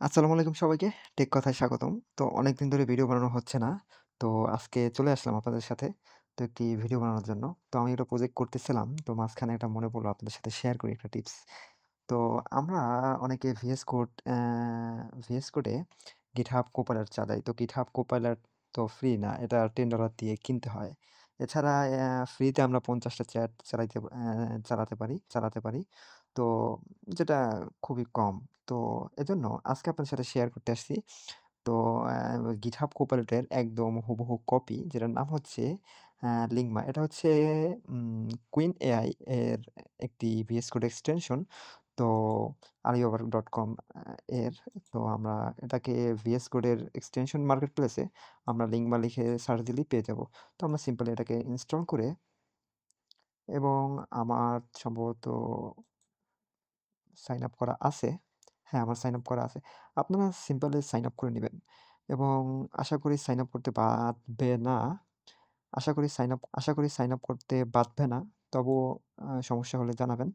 আসসালামু আলাইকুম সবাইকে। টেক কথায় স্বাগতম। তো অনেকদিন ধরে ভিডিও বানানো হচ্ছে না। তো আজকে চলে আসলাম আপনাদের সাথে। তো একটি ভিডিও বানানোর জন্য। তো আমি একটা প্রজেক্ট করতেছিলাম। তো মাঝখানে একটা মনে পড়লো আপনাদের সাথে শেয়ার করি একটা টিপস। তো আমরা অনেকে VS কোডে GitHub Copilot চালাই। তো GitHub Copilot তো ফ্রি না। এটা $10 দিয়ে কিনতে হয়। এছাড়া ফ্রিতে আমরা ৫০ টা চ্যাট চালাতে পারি। তো যেটা খুবই কম। তো এজন্য আজকে আপনাদের সাথে শেয়ার করতে আসছি। তো GitHub Copilot এর একদম হুবহু কপি যেটার নাম হচ্ছে Ligma। এটা হচ্ছে Queen AI এর একটি VS Code এক্সটেনশন। তো Alibaba.com এর তো আমরা এটাকে VS Code এর এক্সটেনশন মার্কেটপ্লেসে আমরা Ligma লিখে সার্চ দিলেই পেয়ে যাবো। তো আমরা সিম্পলি এটাকে ইনস্টল করে এবং আমার সম্ভবত সাইন আপ করা আছে। হ্যাঁ, আমার সাইন আপ করা আছে। আপনারা সিম্পলি সাইন আপ করে নিবেন এবং আশা করি সাইন আপ করতে বাধবে না। আশা করি সাইন আপ করতে বাধবে না। তবুও সমস্যা হলে জানাবেন।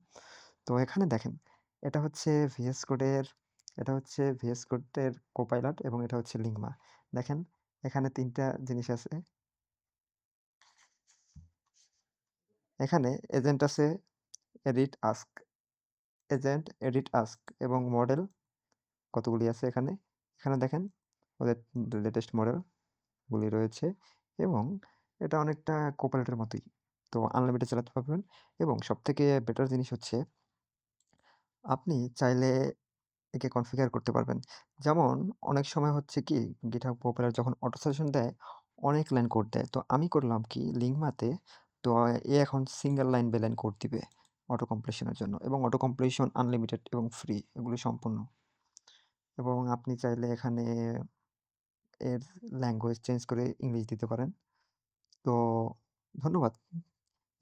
তো এখানে দেখেন, এটা হচ্ছে VS কোডের এটা হচ্ছে VS কোডের Copilot এবং এটা হচ্ছে Ligma। দেখেন, এখানে ৩ টা জিনিস আছে। এখানে এজেন্ট আছে, এডিট আস্ক, এডিট আস্ক এবং মডেল কতগুলি আছে এখানে। এখানে দেখেন ওদের লেটেস্ট মডেলগুলি রয়েছে এবং এটা অনেকটা Copilot-এর মতোই। তো আনলিমিটেড চালাতে পারবেন এবং সবথেকে বেটার জিনিস হচ্ছে আপনি চাইলে একে কনফিগার করতে পারবেন। যেমন অনেক সময় হচ্ছে কি GitHub Copilot যখন অটো সাজেশন দেয়, অনেক লাইন কোড দেয়। তো আমি করলাম কি Ligma-তে তো এ এখন single line by line code দিবে অটো কমপ্লিশন এর জন্য এবং অটো কমপ্লিশন আনলিমিটেড এবং ফ্রি এগুলি সম্পূর্ণ। এবং আপনি চাইলে এখানে এর ল্যাঙ্গুয়েজ চেঞ্জ করে ইংলিশ দিতে পারেন। তো ধন্যবাদ।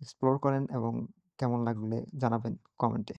এক্সপ্লোর করেন এবং কেমন লাগলে জানাবেন কমেন্টে।